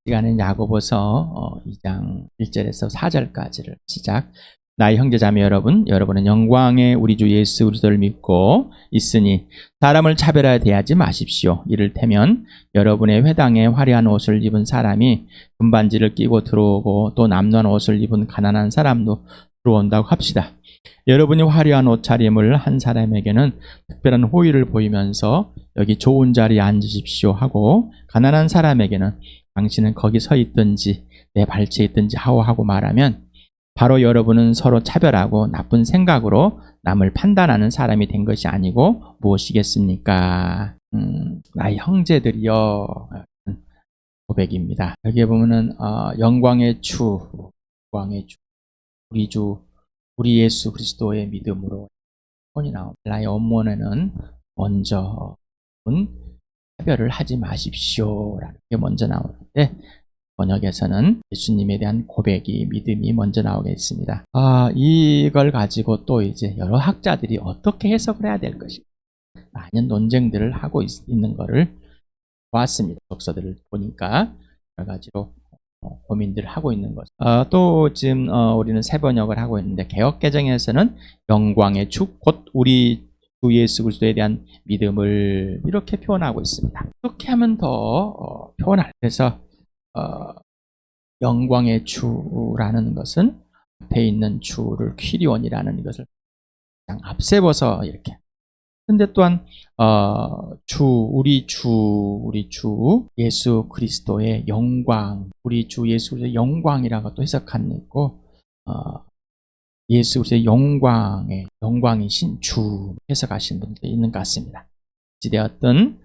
시간은 야고보서 2장 1절에서 4절까지를 시작. 나의 형제자매 여러분, 여러분은 영광의 우리 주 예수 그리스도를 믿고 있으니 사람을 차별하여 대하지 마십시오. 이를테면 여러분의 회당에 화려한 옷을 입은 사람이 금반지를 끼고 들어오고 또 남는 옷을 입은 가난한 사람도 들어온다고 합시다. 여러분이 화려한 옷차림을 한 사람에게는 특별한 호의를 보이면서 여기 좋은 자리에 앉으십시오 하고, 가난한 사람에게는 당신은 거기 서 있든지 내 발치에 있든지 하고 말하면 바로 여러분은 서로 차별하고 나쁜 생각으로 남을 판단하는 사람이 된 것이 아니고 무엇이겠습니까? 나의 형제들이여, 고백입니다. 여기에 보면은 영광의 주, 우리 예수 그리스도의 믿음으로 본이 나옵니다. 나의 원문에는 먼저 차별을 하지 마십시오라는 게 먼저 나오는데, 번역에서는 예수님에 대한 고백이, 믿음이 먼저 나오겠습니다. 이걸 가지고 또 이제 여러 학자들이 어떻게 해석을 해야 될 것인가, 많은 논쟁들을 하고 있는 것을 보았습니다. 독서들을 보니까 여러 가지로 고민들을 하고 있는 것. 또 지금 우리는 새 번역을 하고 있는데, 개역개정에서는 영광의 주, 곧 우리 주 예수 그리스도에 대한 믿음을 이렇게 표현하고 있습니다. 이렇게 하면 더 표현할. 그래서 영광의 주라는 것은 앞에 있는 주를 퀴리온이라는 것을 앞세워서 이렇게. 근데 또한 우리 주 예수 그리스도의 영광, 우리 주 예수 그리스도의 영광이라고 또 해석하는 있고, 예수 그리스도의 영광이신 주 해석하신 분들이 있는 것 같습니다. 어찌되었든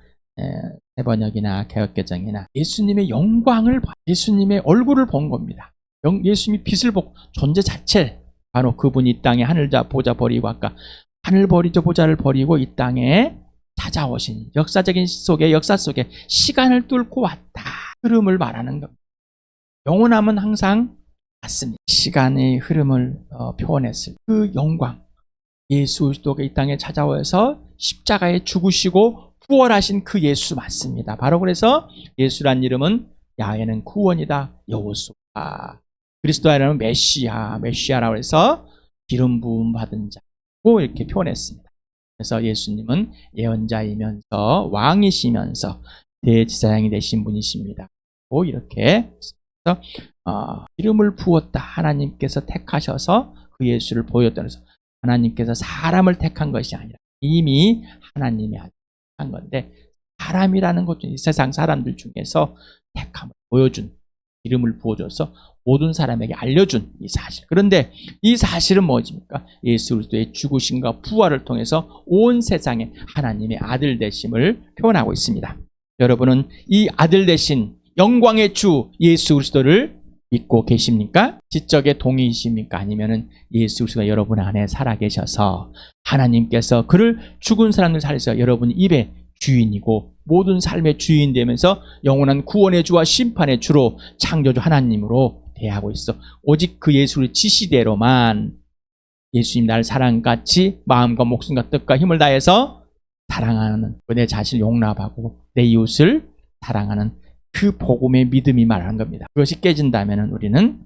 새번역이나 개역개정이나 예수님의 영광을, 예수님의 얼굴을 본 겁니다. 예수님이 빛을 보고 존재 자체, 바로 그분이 이 땅에 하늘 보좌 버리고, 아까 하늘 버리죠, 보좌를 버리고 이 땅에 찾아오신 역사적인 역사 속에 시간을 뚫고 왔다, 흐름을 말하는 겁니다. 영원함은 항상 같습니다. 시간의 흐름을 표현했을 그 영광, 예수 그리스도가 이 땅에 찾아와서 십자가에 죽으시고 부활하신 그 예수 맞습니다. 바로 그래서 예수란 이름은 야훼는 구원이다, 여호수아, 그리스도라는 메시아라고 해서 기름 부음 받은 자고 이렇게 표현했습니다. 그래서 예수님은 예언자이면서 왕이시면서 대제사장이 되신 분이십니다. 이렇게 기름을 부었다, 하나님께서 택하셔서 그 예수를 보였다. 그래서 하나님께서 사람을 택한 것이 아니라 이미 하나님이 한 건데, 사람이라는 것도 이 세상 사람들 중에서 택함을 보여준, 이름을 부어줘서 모든 사람에게 알려준 이 사실. 그런데 이 사실은 뭐입니까? 예수 그리스도의 죽으심과 부활을 통해서 온 세상에 하나님의 아들 되심을 표현하고 있습니다. 여러분은 이 아들 되신 영광의 주 예수 그리스도를 믿고 계십니까? 지적에 동의이십니까? 아니면은 예수 그리스도가 여러분 안에 살아계셔서 하나님께서 그를 죽은 사람들 살려서 여러분 입의 주인이고 모든 삶의 주인 되면서 영원한 구원의 주와 심판의 주로 창조주 하나님으로 대하고 있어. 오직 그 예수의 지시대로만 예수님 나를 사랑같이 마음과 목숨과 뜻과 힘을 다해서 사랑하는, 내 자신을 용납하고 내 이웃을 사랑하는 그 복음의 믿음이 말하는 겁니다. 그것이 깨진다면 우리는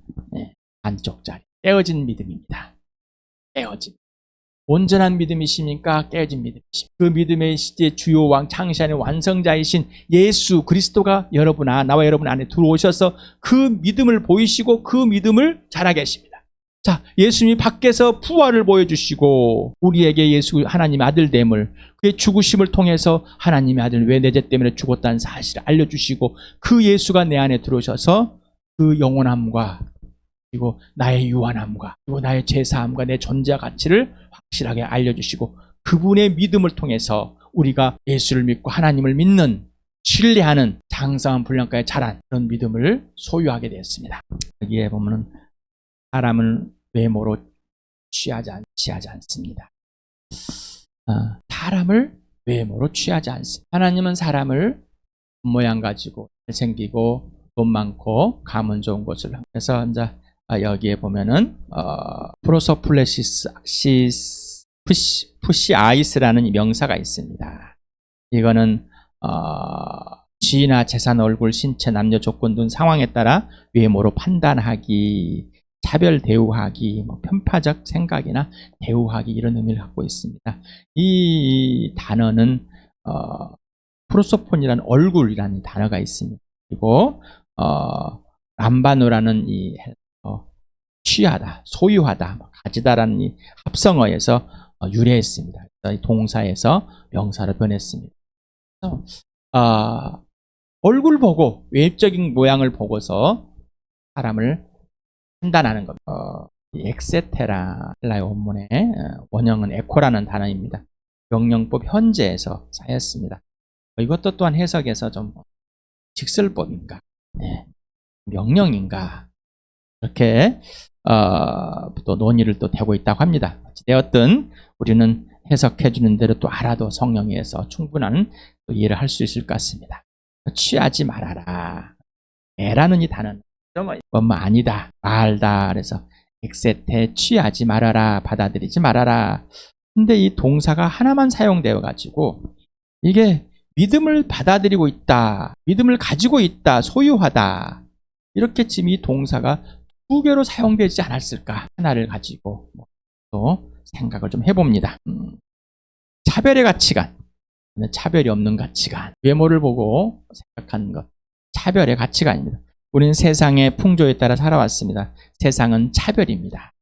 반쪽짜리, 깨어진 믿음입니다. 깨어진. 온전한 믿음이십니까? 깨어진 믿음이십니까? 그 믿음의 시대 주요 왕, 창시하는 완성자이신 예수 그리스도가 나와 여러분 안에 들어오셔서 그 믿음을 보이시고 그 믿음을 자라게 하십니다. 자, 예수님이 밖에서 부활을 보여주시고 우리에게 예수 하나님의 아들됨을, 그의 죽으심을 통해서 하나님의 아들 왜 내 죄 때문에 죽었다는 사실을 알려주시고, 그 예수가 내 안에 들어오셔서 그 영원함과 그리고 나의 유한함과 그리고 나의 죄사함과 내 존재와 가치를 확실하게 알려주시고, 그분의 믿음을 통해서 우리가 예수를 믿고 하나님을 믿는, 신뢰하는 장성한 분량까지 자란 그런 믿음을 소유하게 되었습니다. 여기에 보면은 사람을 외모로 취하지 않습니다. 사람을 외모로 취하지 않습니다. 하나님은 사람을 모양 가지고 잘생기고 돈 많고 가문 좋은 것을, 그래서 이제 여기에 보면은 프로소플레시스 푸시아이스라는 명사가 있습니다. 이거는 지위나 재산, 얼굴, 신체, 남녀 조건 등 상황에 따라 외모로 판단하기, 차별 대우하기, 편파적 생각이나 대우하기 이런 의미를 갖고 있습니다. 이 단어는 프로소폰이라는 얼굴이라는 단어가 있습니다. 그리고 람바누라는 이 취하다, 소유하다, 가지다라는 이 합성어에서 유래했습니다. 이 동사에서 명사로 변했습니다. 그래서 얼굴 보고 외적인 모양을 보고서 사람을 판단하는 것. 엑세테라 헬라어 원문의 원형은 에코라는 단어입니다. 명령법 현재에서 쌓였습니다. 이것도 또한 해석에서 좀 직설법인가, 명령인가 이렇게 또 논의를 또 되고 있다고 합니다. 어찌되었든 우리는 해석해 주는 대로 또 알아도 성령에서 충분한 또 이해를 할 수 있을 것 같습니다. 취하지 말아라. 애라는 이 단어는 아니다, 말다. 그래서 엑세테 취하지 말아라, 받아들이지 말아라. 근데 이 동사가 하나만 사용되어 가지고 이게 믿음을 받아들이고 있다, 믿음을 가지고 있다, 소유하다 이렇게 지금 이 동사가 두 개로 사용되지 않았을까 하나를 가지고 또 생각을 좀 해봅니다. 차별의 가치관, 차별이 없는 가치관, 외모를 보고 생각하는 것, 차별의 가치관입니다. 우리는 세상의 풍조에 따라 살아왔습니다. 세상은 차별입니다.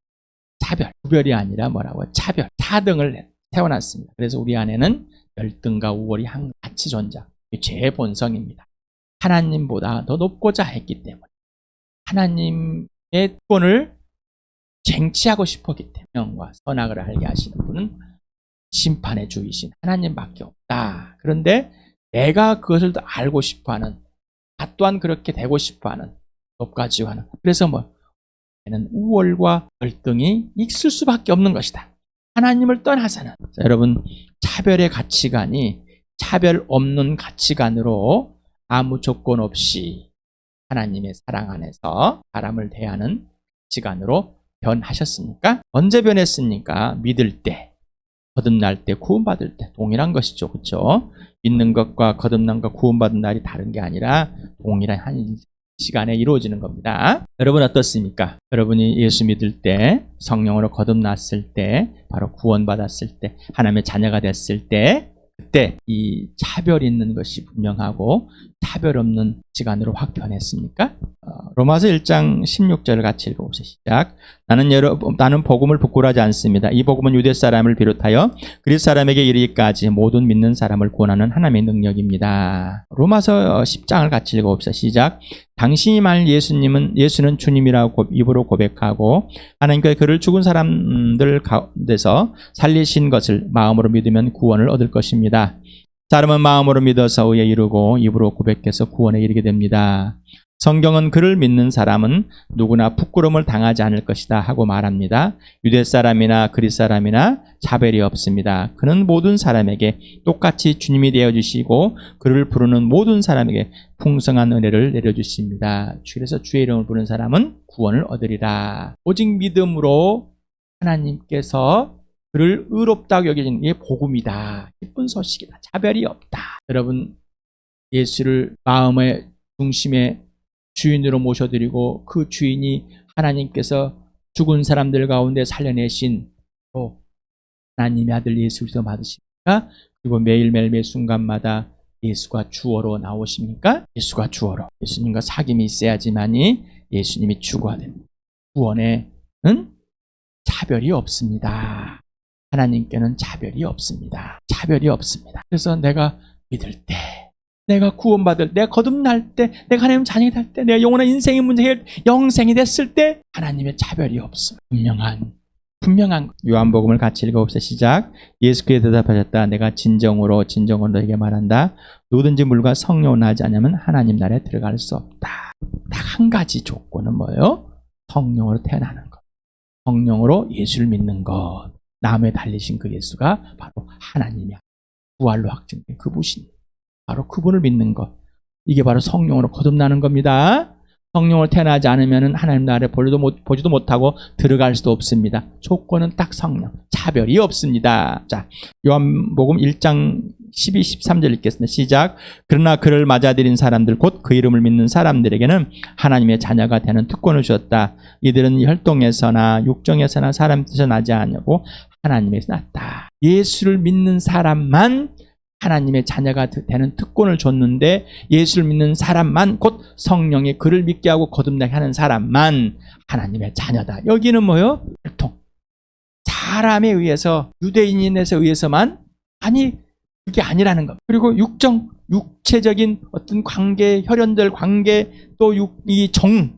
차별, 구별이 아니라 뭐라고? 차별, 차등을 세워놨습니다. 그래서 우리 안에는 열등과 우월이 항상 같이 존재하고 죄의 본성입니다. 하나님보다 더 높고자 했기 때문에 하나님의 권을 쟁취하고 싶었기 때문에 명과 선악을 알게 하시는 분은 심판의 주이신 하나님밖에 없다. 그런데 내가 그것을 더 알고 싶어하는, 나 또한 그렇게 되고 싶어하는, 높아지고 하는, 그래서 얘는 우월과 열등이 있을 수밖에 없는 것이다. 하나님을 떠나서는. 자, 여러분, 차별의 가치관이 차별 없는 가치관으로 아무 조건 없이 하나님의 사랑 안에서 사람을 대하는 가치관으로 변하셨습니까? 언제 변했습니까? 믿을 때, 거듭날 때, 구원받을 때 동일한 것이죠. 그렇죠? 믿는 것과 거듭남과 구원받은 날이 다른 게 아니라 동일한 한 시간에 이루어지는 겁니다. 여러분 어떻습니까? 여러분이 예수 믿을 때, 성령으로 거듭났을 때, 바로 구원받았을 때, 하나님의 자녀가 됐을 때, 그때 이 차별 있는 것이 분명하고 차별 없는 시간으로 확 변했습니까? 로마서 1장 16절을 같이 읽어보세요. 시작. 나는 복음을 부끄러워하지 않습니다. 이 복음은 유대 사람을 비롯하여 그리스 사람에게 이르기까지 모든 믿는 사람을 구원하는 하나님의 능력입니다. 로마서 10장을 같이 읽어봅시다. 시작. 당신이 말한 예수는 주님이라고 입으로 고백하고 하나님께 그를 죽은 사람들 가운데서 살리신 것을 마음으로 믿으면 구원을 얻을 것입니다. 사람은 마음으로 믿어서 의에 이르고 입으로 고백해서 구원에 이르게 됩니다. 성경은 그를 믿는 사람은 누구나 부끄러움을 당하지 않을 것이다 하고 말합니다. 유대 사람이나 그리스 사람이나 차별이 없습니다. 그는 모든 사람에게 똑같이 주님이 되어주시고 그를 부르는 모든 사람에게 풍성한 은혜를 내려주십니다. 그래서 주의 이름을 부르는 사람은 구원을 얻으리라. 오직 믿음으로 하나님께서 그를 의롭다고 여기는 게 복음이다. 기쁜 소식이다. 차별이 없다. 여러분, 예수를 마음의 중심에 주인으로 모셔드리고 그 주인이 하나님께서 죽은 사람들 가운데 살려내신 하나님의 아들 예수 그리스도 받으십니까? 그리고 매일매일 매 순간마다 예수가 주어로 나오십니까? 예수가 주어로. 예수님과 사귐이 있어야지만이 예수님이 주가 됩니다. 구원에는 차별이 없습니다. 하나님께는 차별이 없습니다. 차별이 없습니다. 그래서 내가 믿을 때, 내가 구원받을 때, 내가 거듭날 때, 내가 하나님 자녀이 될 때, 내가 영원한 인생의 문제 영생이 됐을 때 하나님의 차별이 없습니다. 분명한 요한복음을 같이 읽어봅시다. 시작. 예수께서 대답하셨다. 내가 진정으로 너에게 말한다. 누구든지 물과 성령을 나지 않으면 하나님 나라에 들어갈 수 없다. 딱 한 가지 조건은 뭐예요? 성령으로 태어나는 것. 성령으로 예수를 믿는 것. 나무에 달리신 그 예수가 바로 하나님이야. 부활로 확증된 그분이십니다. 바로 그분을 믿는 것. 이게 바로 성령으로 거듭나는 겁니다. 성령으로 태어나지 않으면 하나님 나라에 보지도 못하고 들어갈 수도 없습니다. 조건은 딱 성령. 차별이 없습니다. 자, 요한복음 1장 12, 13절 읽겠습니다. 시작. 그러나 그를 맞아들인 사람들 곧 그 이름을 믿는 사람들에게는 하나님의 자녀가 되는 특권을 주었다. 이들은 혈통에서나 육정에서나 사람 뜻에서 나지 않냐고 하나님에서 났다. 예수를 믿는 사람만 하나님의 자녀가 되는 특권을 줬는데, 예수를 믿는 사람만, 곧 성령의 그를 믿게 하고 거듭나게 하는 사람만 하나님의 자녀다. 여기는 뭐요? 혈통. 사람에 의해서, 유대인인에서 의해서만, 아니 그게 아니라는 것. 그리고 육정, 육체적인 어떤 관계, 혈연들 관계, 또 이 정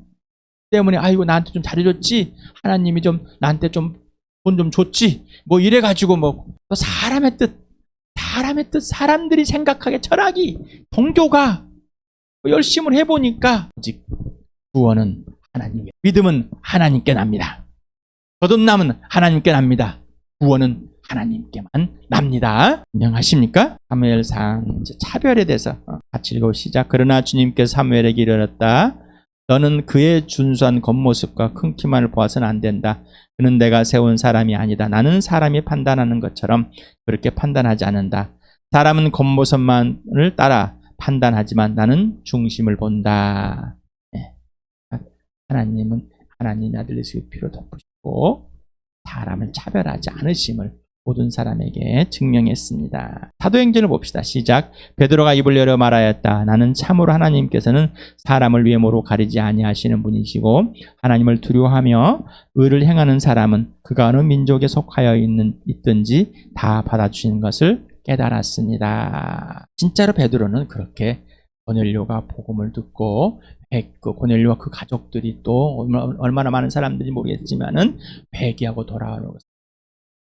때문에 아이고 나한테 좀 잘해줬지, 하나님이 좀 나한테 좀 돈 좀 줬지, 뭐 이래가지고 뭐 또 사람의 뜻, 사람들이 생각하기에 철학이, 종교가 열심을 해보니까 오직 구원은 하나님께, 믿음은 하나님께 납니다. 거듭남은 하나님께 납니다. 구원은 하나님께만 납니다. 분명하십니까? 사무엘상 차별에 대해서 같이 읽어 시작. 그러나 주님께서 사무엘에게 이르렀다. 너는 그의 준수한 겉모습과 큰 키만을 보아서는 안 된다. 그는 내가 세운 사람이 아니다. 나는 사람이 판단하는 것처럼 그렇게 판단하지 않는다. 사람은 겉모습만을 따라 판단하지만 나는 중심을 본다. 네. 하나님은 하나님의 아들 예수의 피로 덮으시고 사람을 차별하지 않으심을 모든 사람에게 증명했습니다. 사도행전을 봅시다. 시작. 베드로가 입을 열어 말하였다. 나는 참으로 하나님께서는 사람을 외모로 가리지 아니하시는 분이시고 하나님을 두려워하며 의를 행하는 사람은 그가 어느 민족에 속하여 있든지 다 받아주시는 것을 깨달았습니다. 진짜로 베드로는 그렇게 고넬료가 복음을 듣고 고넬료와 그 가족들이 또 얼마나 많은 사람들이 모르겠지만은 회개하고 돌아오는 것,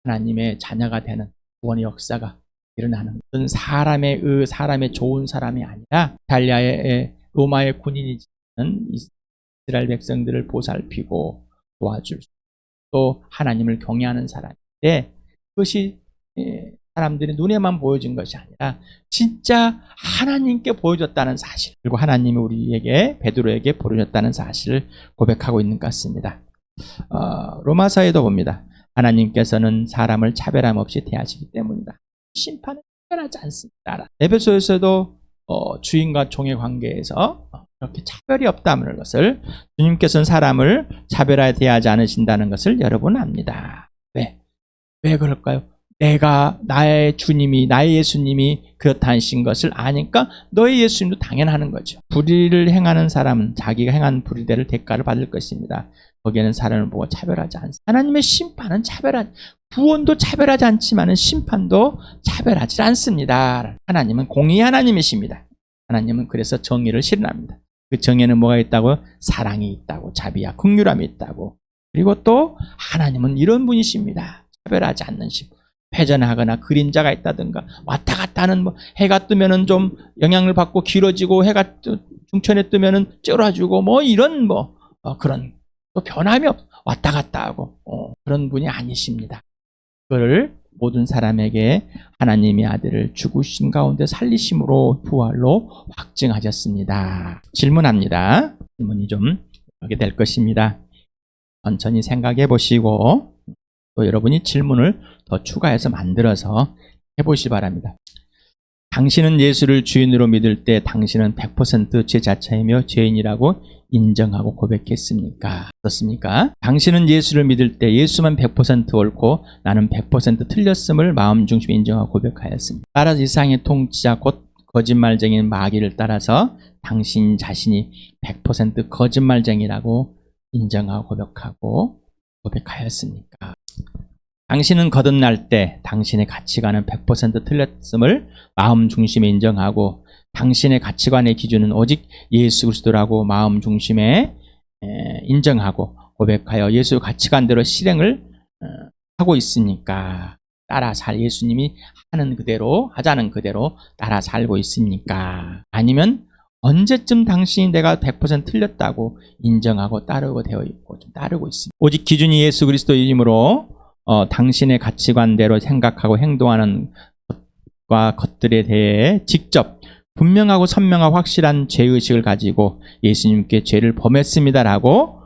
하나님의 자녀가 되는 구원의 역사가 일어나는 것은 사람의 좋은 사람이 아니라 이탈리아의 로마의 군인이지만 이스라엘 백성들을 보살피고 도와줄 또 하나님을 경외하는 사람인데, 그것이 사람들이 눈에만 보여진 것이 아니라 진짜 하나님께 보여줬다는 사실, 그리고 하나님이 우리에게 베드로에게 보여줬다는 사실을 고백하고 있는 것 같습니다. 로마서에도 봅니다. 하나님께서는 사람을 차별함 없이 대하시기 때문이다. 심판은 차별하지 않습니다. 에베소에서도 주인과 종의 관계에서 그렇게 차별이 없다는 것을, 주님께서는 사람을 차별하여 대하지 않으신다는 것을 여러분 압니다. 왜 그럴까요? 나의 주님이, 나의 예수님이 그렇다 하신 것을 아니까 너의 예수님도 당연하는 거죠. 불의를 행하는 사람은 자기가 행한 불의대로 대가를 받을 것입니다. 거기에는 사람을 보고 차별하지 않습니다. 하나님의 심판은 구원도 차별하지 않지만 심판도 차별하지 않습니다. 하나님은 공의의 하나님이십니다. 하나님은 그래서 정의를 실현합니다. 그 정의에는 뭐가 있다고? 사랑이 있다고, 자비와 긍휼함이 있다고. 그리고 또 하나님은 이런 분이십니다. 차별하지 않는 심. 회전하거나 그림자가 있다든가 왔다 갔다 하는, 해가 뜨면은 좀 영향을 받고 길어지고, 해가 중천에 뜨면은 쩔어지고, 이런 그런 또 변함이 왔다 갔다 하고 그런 분이 아니십니다. 그걸 모든 사람에게 하나님의 아들을 죽으신 가운데 살리심으로 부활로 확증하셨습니다. 질문합니다. 질문이 좀 하게 될 것입니다. 천천히 생각해 보시고 또 여러분이 질문을 더 추가해서 만들어서 해보시기 바랍니다. 당신은 예수를 주인으로 믿을 때 당신은 100% 죄자체이며 죄인이라고 인정하고 고백했습니까? 어떻습니까? 당신은 예수를 믿을 때 예수만 100% 옳고 나는 100% 틀렸음을 마음 중심에 인정하고 고백하였습니다. 따라서 이상의 통치자 곧 거짓말쟁이인 마귀를 따라서 당신 자신이 100% 거짓말쟁이라고 인정하고 고백하였습니까? 당신은 거듭날 때 당신의 가치관은 100% 틀렸음을 마음 중심에 인정하고 당신의 가치관의 기준은 오직 예수 그리스도라고 마음 중심에 인정하고 고백하여 예수 가치관대로 실행을 하고 있습니까? 예수님이 하자는 그대로 따라 살고 있습니까? 아니면 언제쯤 당신이 내가 100% 틀렸다고 인정하고 따르고 되어 있고 좀 따르고 있습니다. 오직 기준이 예수 그리스도이므로 당신의 가치관대로 생각하고 행동하는 것들에 대해 직접 분명하고 선명하고 확실한 죄의식을 가지고 예수님께 죄를 범했습니다라고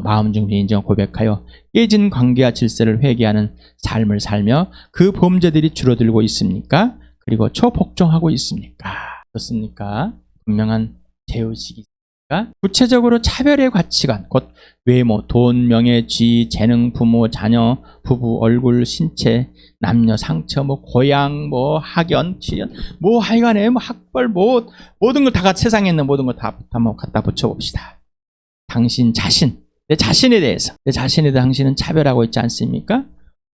마음 중심에 인정 고백하여 깨진 관계와 질서를 회개하는 삶을 살며 그 범죄들이 줄어들고 있습니까? 그리고 초복종하고 있습니까? 어떻습니까? 분명한 죄의식이 있습니까? 구체적으로 차별의 가치관, 곧 외모, 돈, 명예, 지위, 재능, 부모, 자녀, 부부, 얼굴, 신체, 남녀, 상처, 뭐 고향, 뭐 학연, 취연, 뭐 하여간에 뭐 학벌, 뭐 모든 걸 다 같이 세상에 있는 모든 걸 다 한번 갖다 붙여봅시다. 당신 자신, 내 자신에 대해서 당신은 차별하고 있지 않습니까?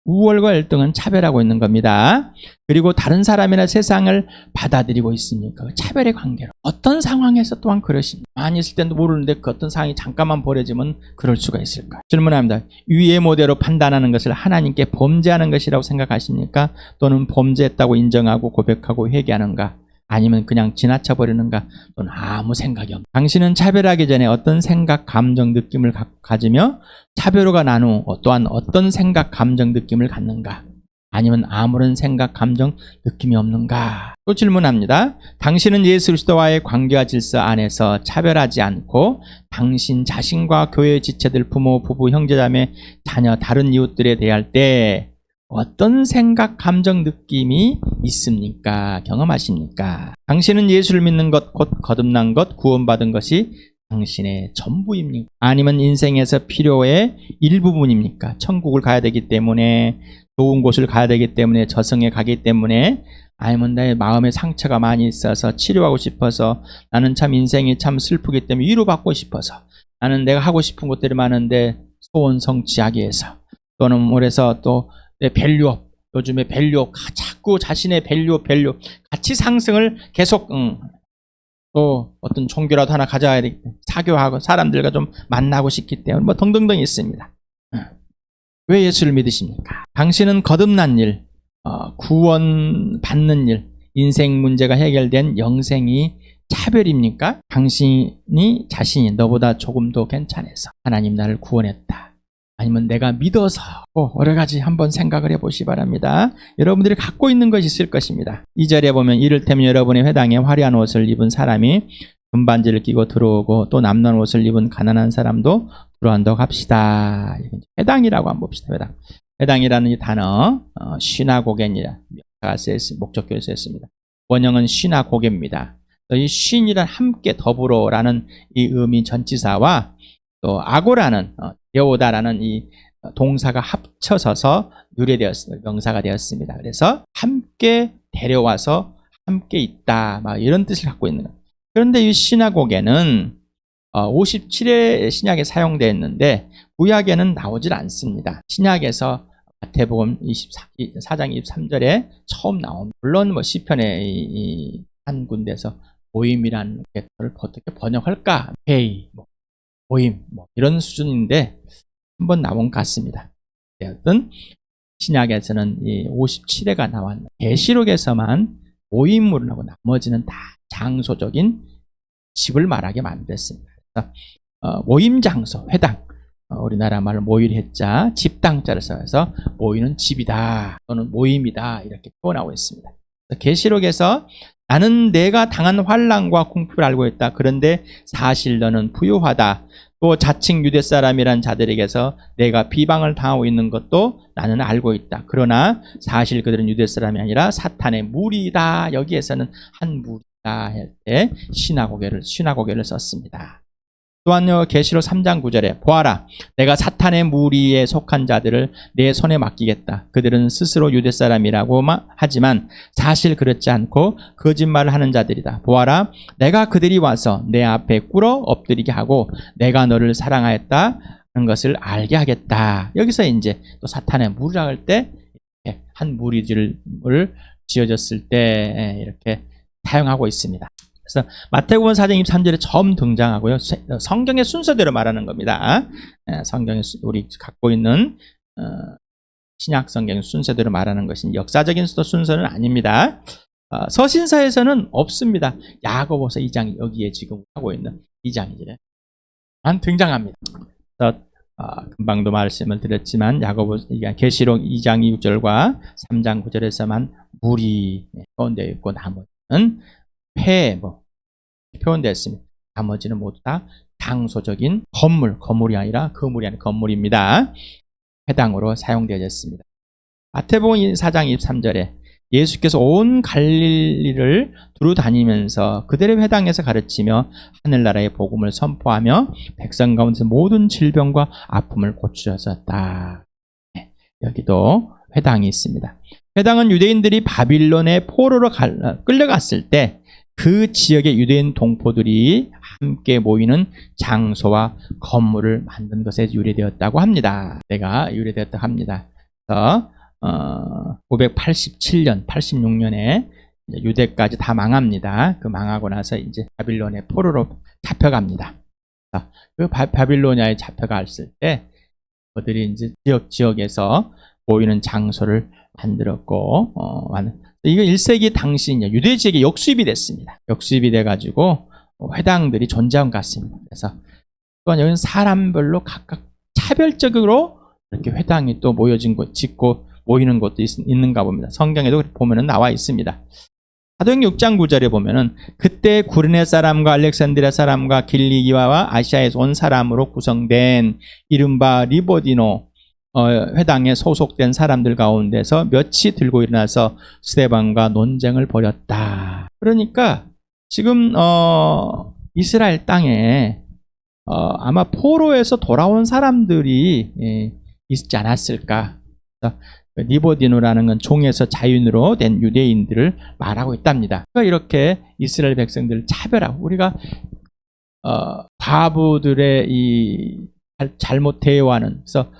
우월과 열등은 차별하고 있는 겁니다. 그리고 다른 사람이나 세상을 받아들이고 있습니까? 차별의 관계로. 어떤 상황에서 또한 그러십니다. 많이 있을 때도 모르는데 그 어떤 상황이 잠깐만 벌어지면 그럴 수가 있을까? 질문합니다. 위의 모델로 판단하는 것을 하나님께 범죄하는 것이라고 생각하십니까? 또는 범죄했다고 인정하고 고백하고 회개하는가? 아니면 그냥 지나쳐 버리는가? 또는 아무 생각이 없는가? 당신은 차별하기 전에 어떤 생각, 감정, 느낌을 가지며 차별화가 난 후 또한 어떤 생각, 감정, 느낌을 갖는가? 아니면 아무런 생각, 감정, 느낌이 없는가? 또 질문합니다. 당신은 예수 그리스도와의 관계와 질서 안에서 차별하지 않고 당신 자신과 교회의 지체들, 부모, 부부, 형제자매, 자녀, 다른 이웃들에 대할 때 어떤 생각, 감정, 느낌이 있습니까? 경험하십니까? 당신은 예수를 믿는 것, 곧 거듭난 것, 구원받은 것이 당신의 전부입니까? 아니면 인생에서 필요의 일부분입니까? 천국을 가야 되기 때문에, 좋은 곳을 가야 되기 때문에, 저승에 가기 때문에, 아니면 내 마음에 상처가 많이 있어서 치료하고 싶어서, 나는 참 인생이 참 슬프기 때문에 위로받고 싶어서, 나는 내가 하고 싶은 것들이 많은데 소원 성취하기 위해서, 또는 그래서 또 내 밸류업, 요즘에 밸류업, 자꾸 자신의 밸류업, 가치 상승을 계속 또 어떤 종교라도 하나 가져야 돼, 사교하고 사람들과 좀 만나고 싶기 때문에 뭐 등등등 있습니다. 왜 예수를 믿으십니까? 당신은 거듭난 일, 구원 받는 일, 인생 문제가 해결된 영생이 차별입니까? 당신이 자신이 너보다 조금 더 괜찮아서 하나님 나를 구원했다. 아니면 내가 믿어서 여러 가지 한번 생각을 해보시기 바랍니다. 여러분들이 갖고 있는 것이 있을 것입니다. 2절에 보면 이를테면 여러분의 회당에 화려한 옷을 입은 사람이 금반지를 끼고 들어오고 또 남는 옷을 입은 가난한 사람도 들어온다고 합시다. 회당이라고 한번 봅시다. 회당이라는 이 단어 시나고게니라 목적교에서 쓰였습니다. 원형은 시나고게입니다. 이 쉰이란 함께 더불어라는 이 의미 전치사와 또 아고라는 여오다라는 이 동사가 합쳐져서 유래되었습니다. 명사가 되었습니다. 그래서 함께 데려와서 함께 있다, 막 이런 뜻을 갖고 있는 거예요. 그런데 이 시나고게는 57회 신약에 사용되었는데 구약에는 나오질 않습니다. 신약에서 마태복음 4장 23절에 처음 나옵니다. 물론 뭐 시편의 한 군데서 모임이라는 걸 어떻게 번역할까? 회의, 모임, 이런 수준인데 한번 나온 것 같습니다. 어떤 신약에서는 이 57회가 나왔는데 계시록에서만 모임물을 하고 나머지는 다 장소적인 집을 말하게 만들었습니다. 그래서 모임 장소, 회당, 우리나라 말로 모일해자, 집당자를 써서 모이는 집이다 또는 모임이다 이렇게 표현하고 있습니다. 계시록에서 나는 내가 당한 환난과 궁핍을 알고 있다. 그런데 사실 너는 부유하다. 또 자칭 유대 사람이란 자들에게서 내가 비방을 당하고 있는 것도 나는 알고 있다. 그러나 사실 그들은 유대 사람이 아니라 사탄의 무리다. 여기에서는 한 무리다 할 때 시나고게를 썼습니다. 또한요 계시록 3장 9절에 보아라 내가 사탄의 무리에 속한 자들을 내 손에 맡기겠다. 그들은 스스로 유대 사람이라고 하지만 사실 그렇지 않고 거짓말을 하는 자들이다. 보아라 내가 그들이 와서 내 앞에 꿇어 엎드리게 하고 내가 너를 사랑하였다는 것을 알게 하겠다. 여기서 이제 또 사탄의 무리라 할 때 한 무리를 지어졌을 때 이렇게 사용하고 있습니다. 그래서 마태복음 4장 23절에 처음 등장하고요. 성경의 순서대로 말하는 겁니다. 성경에 우리 갖고 있는 신약 성경 순서대로 말하는 것은 역사적인 순서는 아닙니다. 서신서에서는 없습니다. 야고보서 2장 여기에 지금 하고 있는 2장이지만 등장합니다. 그래서 금방도 말씀을 드렸지만 계시록 2장 6절과 3장 9절에서만 물이 표현되어 있고 나머지는 표현되었습니다. 나머지는 모두 다 장소적인 건물이 아니라 건물입니다. 회당으로 사용되어졌습니다. 마태복음 4장 23절에 예수께서 온 갈릴리를 두루 다니면서 그들의 회당에서 가르치며 하늘나라의 복음을 선포하며 백성 가운데서 모든 질병과 아픔을 고치셨다. 여기도 회당이 있습니다. 회당은 유대인들이 바빌론의 포로로 끌려갔을 때 그 지역의 유대인 동포들이 함께 모이는 장소와 건물을 만든 것에 유래되었다고 합니다. 내가 유래되었다고 합니다. 그래서 587년, 86년에 유대까지 다 망합니다. 그 망하고 나서 이제 바빌론의 포로로 잡혀갑니다. 그 바빌로니아에 잡혀갔을 때 그들이 이제 지역에서 모이는 장소를 만들었고, 이거 1세기 당시 유대 지역에 역수입이 됐습니다. 역수입이 돼가지고 회당들이 존재한 것 같습니다. 그래서 또한 여기는 사람별로 각각 차별적으로 이렇게 회당이 또 모여진 곳, 짓고 모이는 곳도 있는가 봅니다. 성경에도 보면은 나와 있습니다. 사도행전 6장 9절에 보면은 그때 구르네 사람과 알렉산드리아 사람과 길리기와 아시아에서 온 사람으로 구성된 이른바 리보디노 회당에 소속된 사람들 가운데서 몇이 들고 일어나서 스데반과 논쟁을 벌였다. 그러니까 지금 이스라엘 땅에 아마 포로에서 돌아온 사람들이 있지 않았을까. 리보디노라는 건 종에서 자유인으로 된 유대인들을 말하고 있답니다. 그러니까 이렇게 이스라엘 백성들을 차별하고 우리가 과부들의 이 잘못 대우하는, 그래서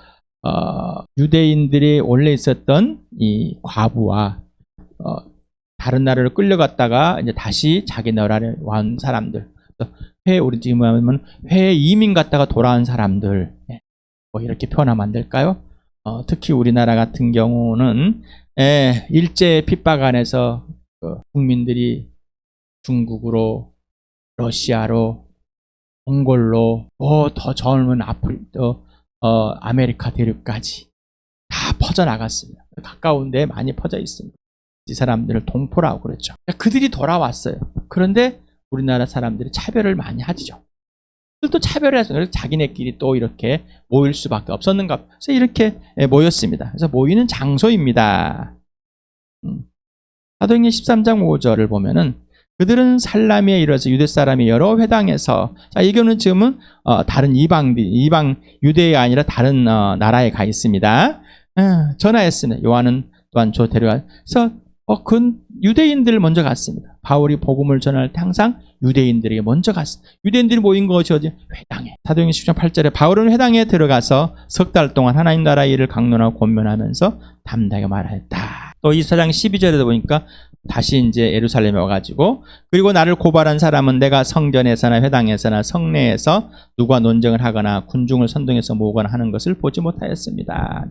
유대인들이 원래 있었던 이 과부와 다른 나라로 끌려갔다가 이제 다시 자기 나라에 온 사람들, 우리 지금 하면 회 이민 갔다가 돌아온 사람들, 뭐 이렇게 표현하면 안 될까요? 특히 우리나라 같은 경우는 일제 핍박 안에서 국민들이 중국으로, 러시아로, 몽골로, 더 젊은 아메리카 대륙까지 다 퍼져나갔습니다. 가까운 데에 많이 퍼져 있습니다. 이 사람들을 동포라고 그랬죠. 그들이 돌아왔어요. 그런데 우리나라 사람들이 차별을 많이 하죠. 또 차별을 해서 자기네끼리 또 이렇게 모일 수밖에 없었는가. 그래서 이렇게 모였습니다. 그래서 모이는 장소입니다. 사도행전 13장 5절을 보면은 그들은 살라미에 이르러서 유대 사람이 여러 회당에서, 자, 이거는 지금은 다른 이방 유대가 아니라 다른 나라에 가 있습니다. 전하였습니다. 요한은 또한 저 데려가서 그 유대인들을 먼저 갔습니다. 바울이 복음을 전할 때 항상 유대인들이 먼저 갔습니다. 유대인들이 모인 것이 어디? 회당에. 사도행전 10장 8절에 바울은 회당에 들어가서 석 달 동안 하나님 나라 일을 강론하고 권면하면서 담대하게 말하였다. 또 이 사장 12절에도 보니까 다시 이제 예루살렘에 와가지고, 그리고 나를 고발한 사람은 내가 성전에서나 회당에서나 성내에서 누가 논쟁을 하거나 군중을 선동해서 모으거나 하는 것을 보지 못하였습니다.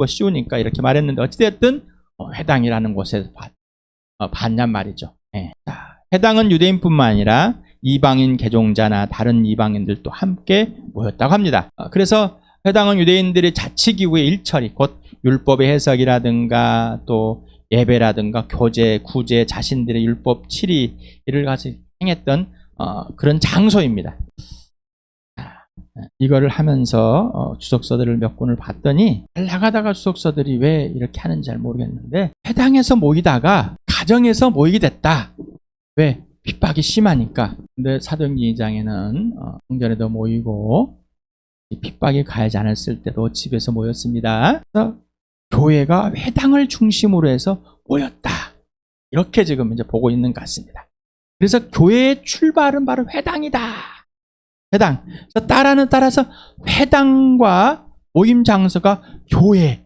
쉬우니까 이렇게 말했는데 어찌됐든 회당이라는 곳에서 봤냔 말이죠. 회당은 유대인뿐만 아니라 이방인 개종자나 다른 이방인들도 함께 모였다고 합니다. 그래서 회당은 유대인들의 자치기구의 일처리, 곧 율법의 해석이라든가 또 예배라든가 교제, 구제, 자신들의 율법 치리를 가서 행했던 그런 장소입니다. 이거를 하면서 주석서들을 몇 권을 봤더니 잘 나가다가 주석서들이 왜 이렇게 하는지 잘 모르겠는데, 회당에서 모이다가 가정에서 모이게 됐다. 왜? 핍박이 심하니까. 근데 사도행전 2장에는 성전에도 모이고 핍박이 가하지 않았을 때도 집에서 모였습니다. 그래서 교회가 회당을 중심으로 해서 모였다. 이렇게 지금 이제 보고 있는 것 같습니다. 그래서 교회의 출발은 바로 회당이다. 회당. 따라서 회당과 모임 장소가 교회,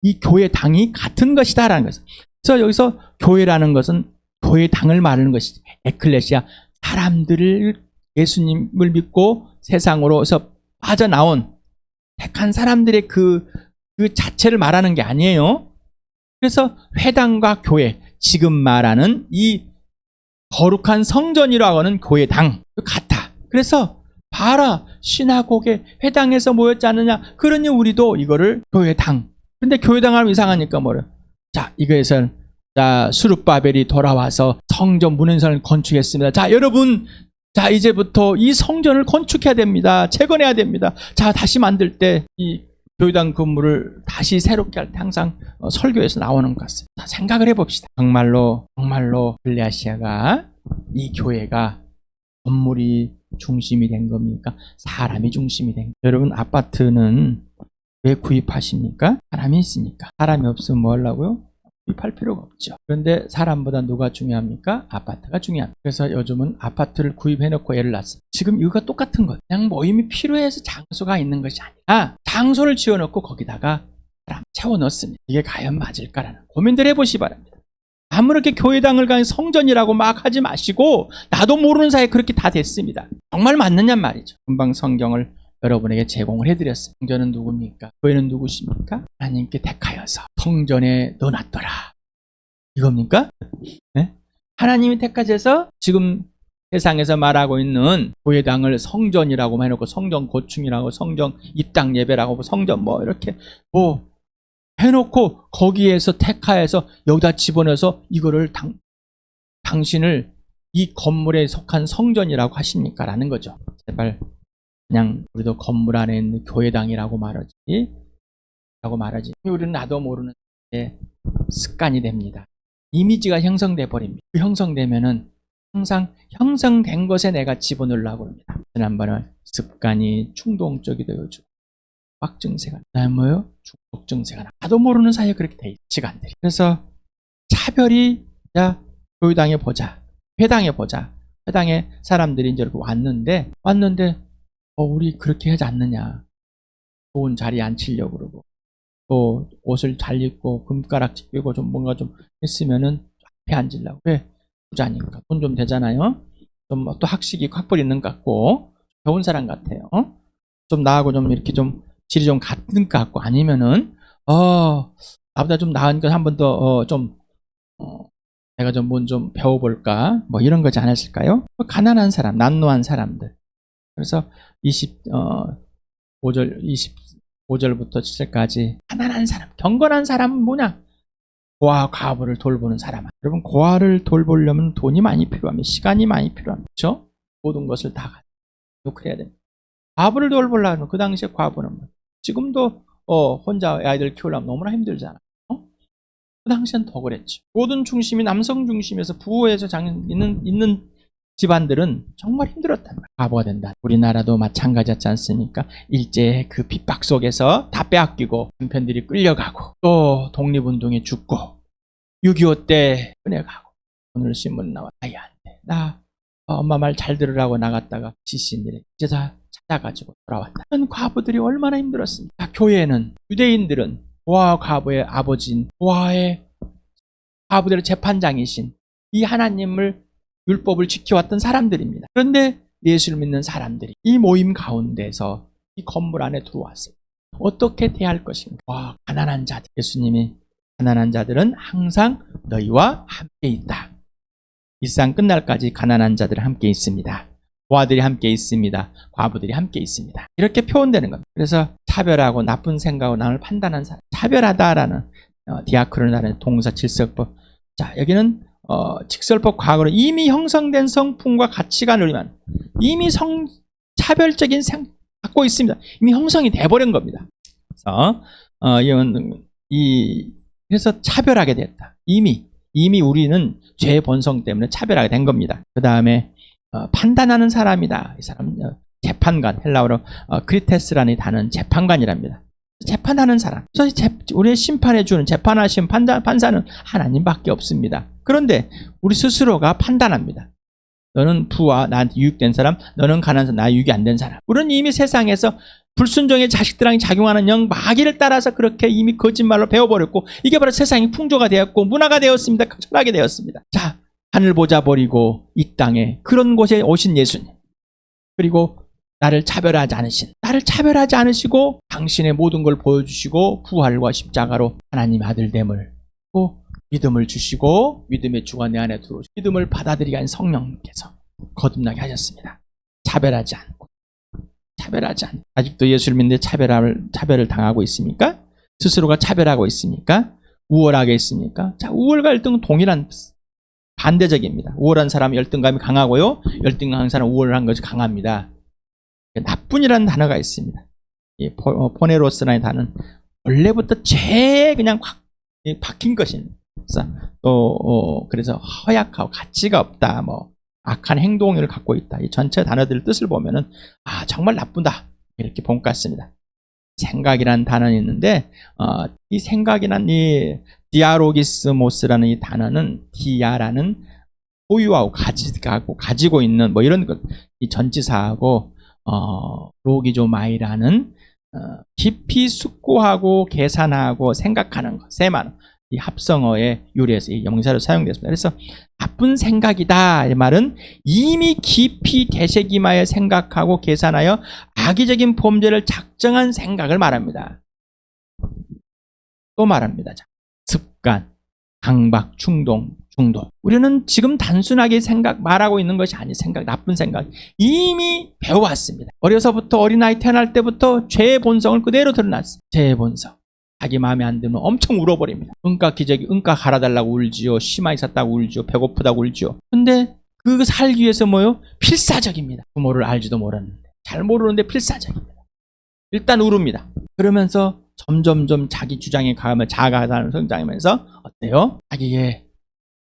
이 교회당이 같은 것이다라는 것을. 그래서 여기서 교회라는 것은 교회당을 말하는 것이지. 에클레시아, 사람들을 예수님을 믿고 세상으로서 빠져나온 택한 사람들의 그 자체를 말하는 게 아니에요. 그래서 회당과 교회, 지금 말하는 이 거룩한 성전이라고 하는 교회당 같아. 그래서 봐라, 시나고게 회당에서 모였지 않느냐. 그러니 우리도 이거를 교회당. 근데 교회당 하면 이상하니까 뭐래. 자, 이거에서 수룹바벨이 돌아와서 성전 문헌선을 건축했습니다. 자, 여러분, 자, 이제부터 이 성전을 건축해야 됩니다. 재건해야 됩니다. 자, 다시 만들 때 이 교회당 근무를 다시 새롭게 할 때 항상 설교에서 나오는 것 같습니다. 생각을 해봅시다. 정말로 글라시아가 이 교회가 건물이 중심이 된 겁니까? 사람이 중심이 된 겁니까? 여러분, 아파트는 왜 구입하십니까? 사람이 있으니까. 사람이 없으면 뭐 하려고요? 구입할 필요가 없죠. 그런데 사람보다 누가 중요합니까? 아파트가 중요합니다. 그래서 요즘은 아파트를 구입해놓고 애를 낳습니다. 지금 이거가 똑같은 거예요. 그냥 모임이 필요해서 장소가 있는 것이 아니라 장소를 지어놓고 거기다가 사람 채워 넣습니다. 이게 과연 맞을까라는 고민들 해보시 바랍니다. 아무렇게 교회당을 가는 성전이라고 막 하지 마시고, 나도 모르는 사이에 그렇게 다 됐습니다. 정말 맞느냐 말이죠. 금방 성경을 여러분에게 제공을 해드렸습니다. 성전은 누굽니까? 교회는 누구십니까? 하나님께 택하여서 성전에 넣어놨더라. 이겁니까? 네? 하나님이 택하셔서 지금 세상에서 말하고 있는 교회당을 성전이라고 해놓고, 성전 고충이라고, 성전 입당 예배라고, 성전 뭐 이렇게 뭐 해놓고 거기에서 택하여서 여기다 집어넣어서 이거를 당신을 이 건물에 속한 성전이라고 하십니까? 라는 거죠. 제발 그냥 우리도 건물 안에 있는 교회당이라고 말하지. 우리는 나도 모르는 습관이 됩니다. 이미지가 형성돼 버립니다. 그 형성되면은 항상 형성된 것에 내가 집어넣으려고 합니다. 지난번에 습관이 충동적이 되어지고 확 증세가 나요. 뭐요? 중독 증세가 나도 모르는 사이에 그렇게 돼 있는 시간들이. 그래서 차별이, 야 교회당에 보자, 회당에 보자. 회당에 사람들이 이제 이렇게 왔는데 우리 그렇게 하지 않느냐. 좋은 자리에 앉히려고 그러고, 또 옷을 잘 입고 금가락지 끼고 좀 뭔가 좀 했으면은 앞에 앉으려고. 왜? 부자니까. 돈 좀 되잖아요. 좀 또 학식이 학벌 있는 것 같고 배운 사람 같아요. 좀 나하고 좀 이렇게 좀 질이 좀 같은 것 같고, 아니면은 나보다 좀 나은 것 한 번 더 내가 좀 뭔 좀 배워볼까, 뭐 이런 거지 않았을까요? 가난한 사람, 난노한 사람들. 그래서 25절부터 7절까지 가난한 사람, 경건한 사람은 뭐냐? 고아 과부를 돌보는 사람. 여러분, 고아를 돌보려면 돈이 많이 필요합니다. 시간이 많이 필요합니다. 그렇죠? 모든 것을 다 가지고 그래야 됩니다. 과부를 돌보려면, 그 당시에 과부는 지금도 혼자 아이들 키우려면 너무나 힘들잖아. 그 당시엔 더 그랬지. 모든 중심이 남성 중심에서 부호에서 있는 집안들은 정말 힘들었단 말이야. 과부가 된다. 우리나라도 마찬가지였지 않습니까? 일제의 그 핍박 속에서 다 빼앗기고 남편들이 끌려가고, 또 독립운동에 죽고, 6.25 때 끌려가고, 오늘 신문 나와 아이 안 돼. 나 엄마 말 잘 들으라고 나갔다가 지신들이 이제 다 찾아가지고 돌아왔다. 이런 과부들이 얼마나 힘들었습니까? 교회는, 유대인들은 고아 과부의 아버지인 고아의 과부들의 재판장이신 이 하나님을, 율법을 지켜왔던 사람들입니다. 그런데 예수를 믿는 사람들이 이 모임 가운데서 이 건물 안에 들어왔어요. 어떻게 대할 것인가? 가난한 자들. 예수님이 가난한 자들은 항상 너희와 함께 있다. 이 세상 끝날까지 가난한 자들은 함께 있습니다. 고아들이 함께 있습니다. 과부들이 함께 있습니다. 이렇게 표현되는 겁니다. 그래서 차별하고 나쁜 생각으로 남을 판단한 사람, 차별하다라는 디아크로나라는 동사 질서법. 자, 여기는 직설법 과거로 이미 형성된 성품과 가치관을 위한 이미 차별적인 갖고 있습니다. 이미 형성이 돼버린 겁니다. 그래서 차별하게 됐다. 이미 우리는 죄의 본성 때문에 차별하게 된 겁니다. 그 다음에 판단하는 사람이다. 이 사람 재판관, 헬라어로 크리테스라는 단어는 재판관이랍니다. 재판하는 사람. 그래서 우리의 심판해 주는, 재판하신 판사는 하나님밖에 없습니다. 그런데 우리 스스로가 판단합니다. 너는 부와 나한테 유익된 사람, 너는 가난한 사람, 나 유익이 안 된 사람. 우리는 이미 세상에서 불순종의 자식들에게 작용하는 영 마귀를 따라서 그렇게 이미 거짓말로 배워버렸고, 이게 바로 세상이 풍조가 되었고 문화가 되었습니다. 철학이 되었습니다. 자, 하늘 보자 버리고 이 땅에 그런 곳에 오신 예수님, 그리고 나를 차별하지 않으시고 당신의 모든 걸 보여주시고 부활과 십자가로 하나님 아들됨을, 또 믿음을 주시고 믿음의 주가 내 안에 들어오시고 믿음을 받아들이게 한 성령님께서 거듭나게 하셨습니다. 차별하지 않고. 아직도 예수를 믿는데 차별을 당하고 있습니까? 스스로가 차별하고 있습니까? 우월하게 있습니까? 자, 우월과 열등은 동일한 반대적입니다. 우월한 사람은 열등감이 강하고요, 열등감한 사람은 우월한 것이 강합니다. 나쁜이라는 단어가 있습니다. 이 포네로스라는 단어는 원래부터 그냥 확 박힌 것입니다. 그래서 허약하고 가치가 없다, 뭐 악한 행동을 갖고 있다. 이 전체 단어들 뜻을 보면은 정말 나쁘다 이렇게 본 것 같습니다. 생각이라는 단어는 있는데 이 생각이란 이 디아로기스모스라는 이 단어는 디아라는 소유하고 가지고 있는 뭐 이런 것, 이 전치사하고 로기조마이라는 깊이 숙고하고 계산하고 생각하는 것, 세만 이 합성어의 유래에서 이 명사로 사용됐습니다. 그래서 나쁜 생각이다 이 말은 이미 깊이 되새김하여 생각하고 계산하여 악의적인 범죄를 작정한 생각을 말합니다. 또 말합니다. 습관, 강박, 충동. 우리는 지금 단순하게 말하고 있는 것이 아닌 나쁜 생각 이미 배워왔습니다. 어려서부터 어린아이 태어날 때부터 죄의 본성을 그대로 드러났습니다. 죄의 본성. 자기 마음에 안 들면 엄청 울어버립니다. 응가 갈아달라고 울지요. 심하 있었다고 울지요. 배고프다고 울지요. 근데 그 살기 위해서 필사적입니다. 부모를 알지도 몰랐는데 잘 모르는데 필사적입니다. 일단 울읍니다. 그러면서 점점점 자기 주장에 가면 자아가 성장하면서 어때요?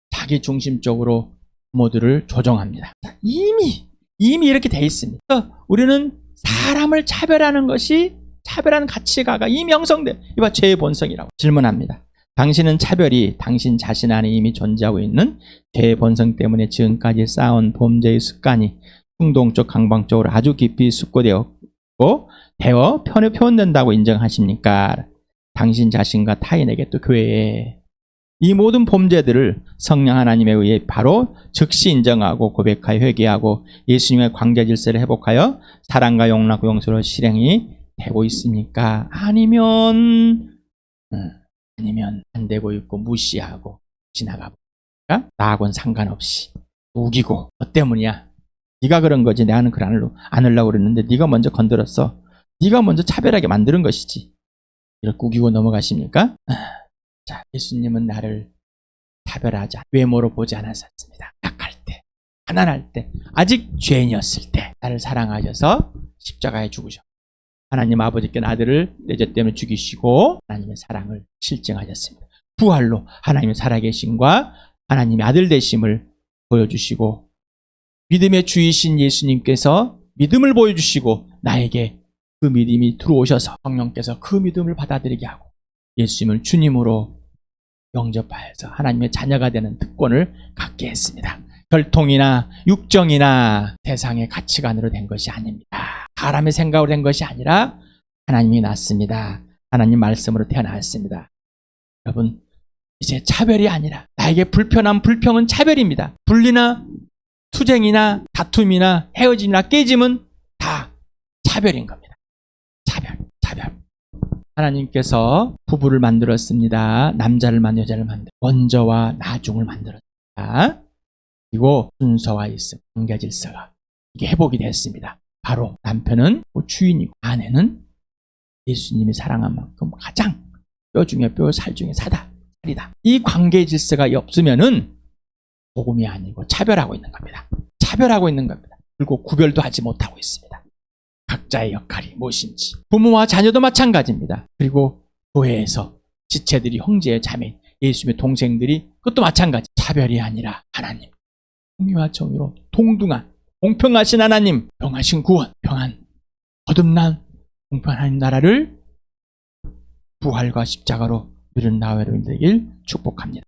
자기 중심적으로 부모들을 조정합니다. 이미 이렇게 돼 있습니다. 우리는 사람을 차별하는 가치가 이미 형성돼. 이봐 죄의 본성이라고. 질문합니다. 당신은 차별이 당신 자신 안에 이미 존재하고 있는 죄의 본성 때문에 지금까지 쌓아온 범죄의 습관이 충동적, 강박적으로 아주 깊이 숙고되었고 표현된다고 인정하십니까? 당신 자신과 타인에게 또 교회에 이 모든 범죄들을 성령 하나님에 의해 바로 즉시 인정하고 고백하여 회개하고 예수님의 관계 질서를 회복하여 사랑과 용납 용서로 실행이 되고 있습니까? 아니면 안 되고 있고 무시하고 지나가고 나하고는 상관없이 우기고 너 때문이야. 네가 그런 거지. 나는 안으려고 그랬는데 네가 먼저 건드렸어. 네가 먼저 차별하게 만드는 것이지. 이렇게 우기고 넘어가십니까? 자, 예수님은 나를 차별하지 외모로 보지 않았습니다. 약할 때, 가난할 때, 아직 죄인이었을 때 나를 사랑하셔서 십자가에 죽으셨고 하나님 아버지께는 아들을 내 죄 때문에 죽이시고 하나님의 사랑을 실증하셨습니다. 부활로 하나님의 살아계심과 하나님의 아들 되심을 보여주시고 믿음의 주이신 예수님께서 믿음을 보여주시고 나에게 그 믿음이 들어오셔서 성령께서 그 믿음을 받아들이게 하고 예수님을 주님으로 영접하여서 하나님의 자녀가 되는 특권을 갖게 했습니다. 혈통이나 육정이나 세상의 가치관으로 된 것이 아닙니다. 사람의 생각으로 된 것이 아니라 하나님이 낳습니다. 하나님 말씀으로 태어났습니다. 여러분, 이제 차별이 아니라 나에게 불편한 불평은 차별입니다. 분리나 투쟁이나 다툼이나 헤어짐이나 깨짐은 다 차별인 겁니다. 차별. 하나님께서 부부를 만들었습니다. 남자를 여자를 만들었습니다. 먼저와 나중을 만들었습니다. 그리고 순서와 있음, 관계 질서가 이게 회복이 됐습니다. 바로 남편은 주인이고 아내는 예수님이 사랑한 만큼 가장 뼈 중에 뼈, 살 중에 살이다. 이 관계 질서가 없으면은 복음이 아니고 차별하고 있는 겁니다. 그리고 구별도 하지 못하고 있습니다. 각자의 역할이 무엇인지. 부모와 자녀도 마찬가지입니다. 그리고 교회에서 지체들이 형제, 자매, 예수님의 동생들이 그것도 마찬가지. 차별이 아니라 하나님 공의와 정의로 동등한 공평하신 하나님, 평하신 구원, 평안, 거듭난 공평한 하나님 나라를 부활과 십자가로 누리는 나와 여러분 되길 축복합니다.